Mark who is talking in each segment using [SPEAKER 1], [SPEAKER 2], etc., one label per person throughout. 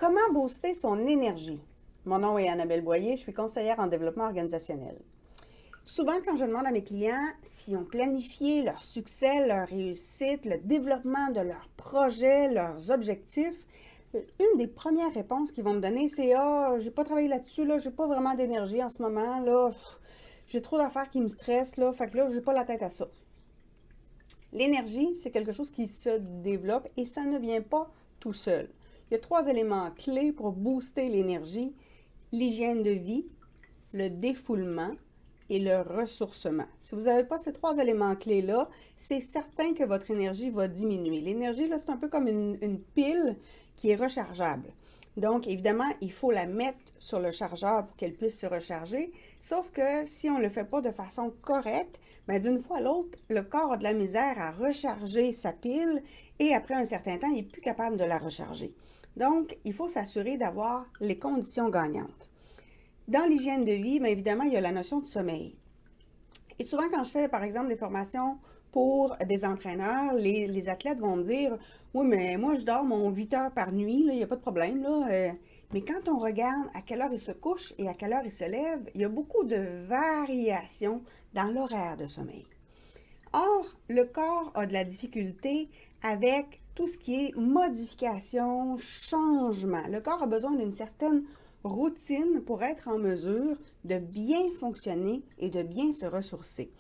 [SPEAKER 1] Comment booster son énergie? Mon nom est Annabelle Boyer, je suis conseillère en développement organisationnel. Souvent, quand je demande à mes clients s'ils ont planifié leur succès, leur réussite, le développement de leurs projets, leurs objectifs, une des premières réponses qu'ils vont me donner, c'est Ah, j'ai pas travaillé là-dessus, là, j'ai pas vraiment d'énergie en ce moment, là, j'ai trop d'affaires qui me stressent, là, fait que là, j'ai pas la tête à ça. L'énergie, c'est quelque chose qui se développe et ça ne vient pas tout seul. Il y a 3 éléments clés pour booster l'énergie: l'hygiène de vie, le défoulement et le ressourcement. Si vous n'avez pas ces 3 éléments clés-là, c'est certain que votre énergie va diminuer. L'énergie, là, c'est un peu comme une pile qui est rechargeable. Donc, évidemment, il faut la mettre sur le chargeur pour qu'elle puisse se recharger. Sauf que si on ne le fait pas de façon correcte, bien, d'une fois à l'autre, le corps a de la misère à recharger sa pile et après un certain temps, il n'est plus capable de la recharger. Donc, il faut s'assurer d'avoir les conditions gagnantes. Dans l'hygiène de vie, bien évidemment, il y a la notion de sommeil. Et souvent, quand je fais, par exemple, des formations pour des entraîneurs, les athlètes vont me dire Oui, mais moi, je dors mon 8 heures par nuit, il n'y a pas de problème. Là. Mais quand on regarde à quelle heure ils se couchent et à quelle heure ils se lèvent, il y a beaucoup de variations dans l'horaire de sommeil. Or, le corps a de la difficulté avec tout ce qui est modification, changement. Le corps a besoin d'une certaine routine pour être en mesure de bien fonctionner et de bien se ressourcer.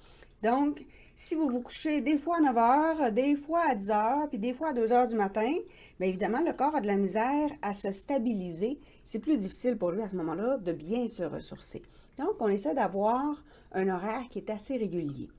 [SPEAKER 1] Donc, si vous vous couchez des fois à 9 heures, des fois à 10 heures, puis des fois à 2 heures du matin, bien évidemment, le corps a de la misère à se stabiliser. C'est plus difficile pour lui à ce moment-là de bien se ressourcer. Donc, on essaie d'avoir un horaire qui est assez régulier.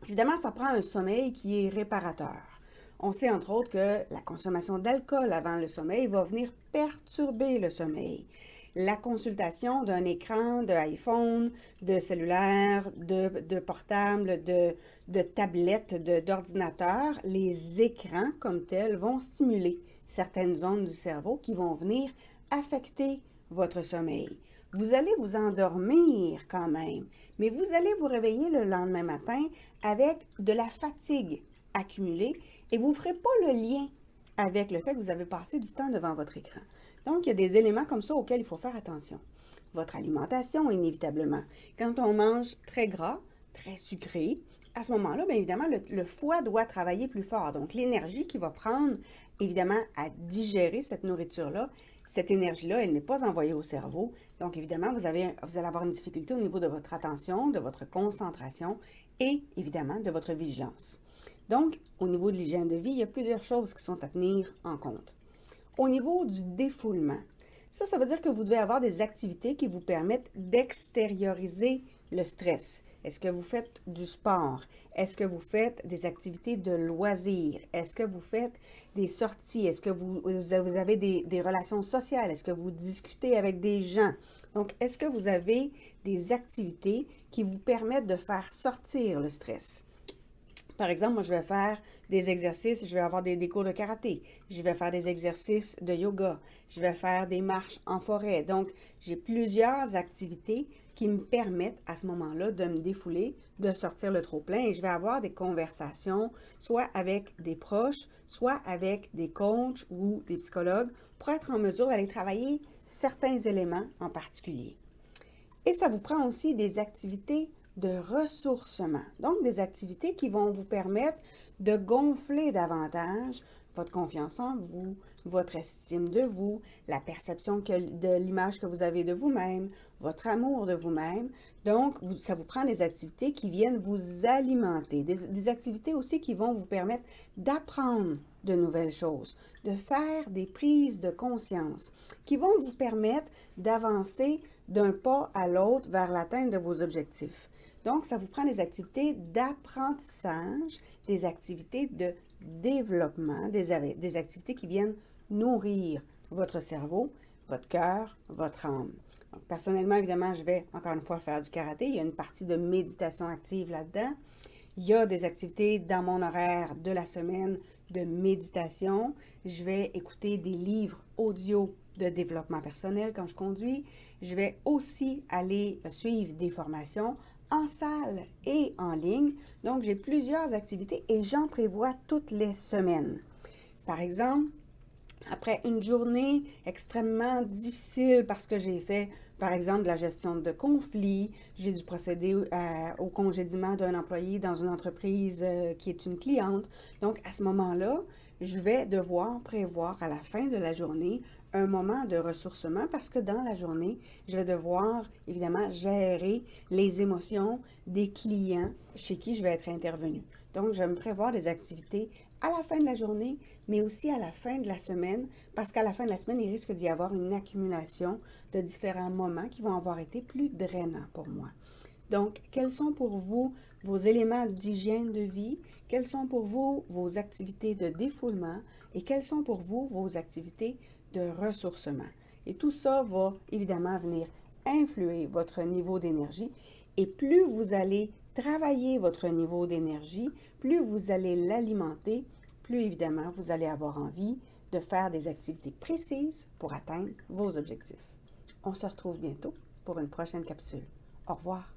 [SPEAKER 1] Évidemment, ça prend un sommeil qui est réparateur. On sait entre autres que la consommation d'alcool avant le sommeil va venir perturber le sommeil. La consultation d'un écran, d'iPhone, de cellulaire, de portable, de tablette, d'ordinateur, les écrans comme tels vont stimuler certaines zones du cerveau qui vont venir affecter votre sommeil. Vous allez vous endormir quand même, mais vous allez vous réveiller le lendemain matin avec de la fatigue accumulée et vous ne ferez pas le lien avec le fait que vous avez passé du temps devant votre écran. Donc, il y a des éléments comme ça auxquels il faut faire attention. Votre alimentation, inévitablement. Quand on mange très gras, très sucré, à ce moment-là, bien évidemment, le foie doit travailler plus fort. Donc, l'énergie qu'il va prendre, évidemment, à digérer cette nourriture-là, cette énergie-là, elle n'est pas envoyée au cerveau. Donc, évidemment, vous allez avoir une difficulté au niveau de votre attention, de votre concentration et, évidemment, de votre vigilance. Donc, au niveau de l'hygiène de vie, il y a plusieurs choses qui sont à tenir en compte. Au niveau du défoulement, ça veut dire que vous devez avoir des activités qui vous permettent d'extérioriser le stress. Est-ce que vous faites du sport? Est-ce que vous faites des activités de loisirs? Est-ce que vous faites des sorties? Est-ce que vous avez des relations sociales? Est-ce que vous discutez avec des gens? Donc, est-ce que vous avez des activités qui vous permettent de faire sortir le stress? Par exemple, moi, je vais faire des exercices, je vais avoir des cours de karaté, je vais faire des exercices de yoga, je vais faire des marches en forêt. Donc, j'ai plusieurs activités qui me permettent à ce moment-là de me défouler, de sortir le trop-plein et je vais avoir des conversations, soit avec des proches, soit avec des coachs ou des psychologues pour être en mesure d'aller travailler certains éléments en particulier. Et ça vous prend aussi des activités de ressourcement. Donc, des activités qui vont vous permettre de gonfler davantage votre confiance en vous, votre estime de vous, la perception de l'image que vous avez de vous-même, votre amour de vous-même. Donc, ça vous prend des activités qui viennent vous alimenter, des activités aussi qui vont vous permettre d'apprendre de nouvelles choses, de faire des prises de conscience, qui vont vous permettre d'avancer d'un pas à l'autre vers l'atteinte de vos objectifs. Donc, ça vous prend des activités d'apprentissage, des activités de développement, des activités qui viennent nourrir votre cerveau, votre cœur, votre âme. Donc, personnellement, évidemment, je vais encore une fois faire du karaté. Il y a une partie de méditation active là-dedans. Il y a des activités dans mon horaire de la semaine de méditation. Je vais écouter des livres audio de développement personnel quand je conduis. Je vais aussi aller suivre des formations en salle et en ligne. Donc, j'ai plusieurs activités et j'en prévois toutes les semaines. Par exemple, Après une journée extrêmement difficile parce que j'ai fait, par exemple, de la gestion de conflits, j'ai dû procéder au congédiement d'un employé dans une entreprise qui est une cliente. Donc, à ce moment-là, je vais devoir prévoir à la fin de la journée un moment de ressourcement parce que dans la journée, je vais devoir évidemment gérer les émotions des clients chez qui je vais être intervenue. Donc, je vais me prévoir des activités à la fin de la journée, mais aussi à la fin de la semaine, parce qu'à la fin de la semaine, il risque d'y avoir une accumulation de différents moments qui vont avoir été plus drainants pour moi. Donc, quels sont pour vous vos éléments d'hygiène de vie? Quelles sont pour vous vos activités de défoulement? Et quelles sont pour vous vos activités de ressourcement? Et tout ça va évidemment venir influer votre niveau d'énergie. Et plus vous allez travailler votre niveau d'énergie, plus vous allez l'alimenter, plus évidemment vous allez avoir envie de faire des activités précises pour atteindre vos objectifs. On se retrouve bientôt pour une prochaine capsule. Au revoir.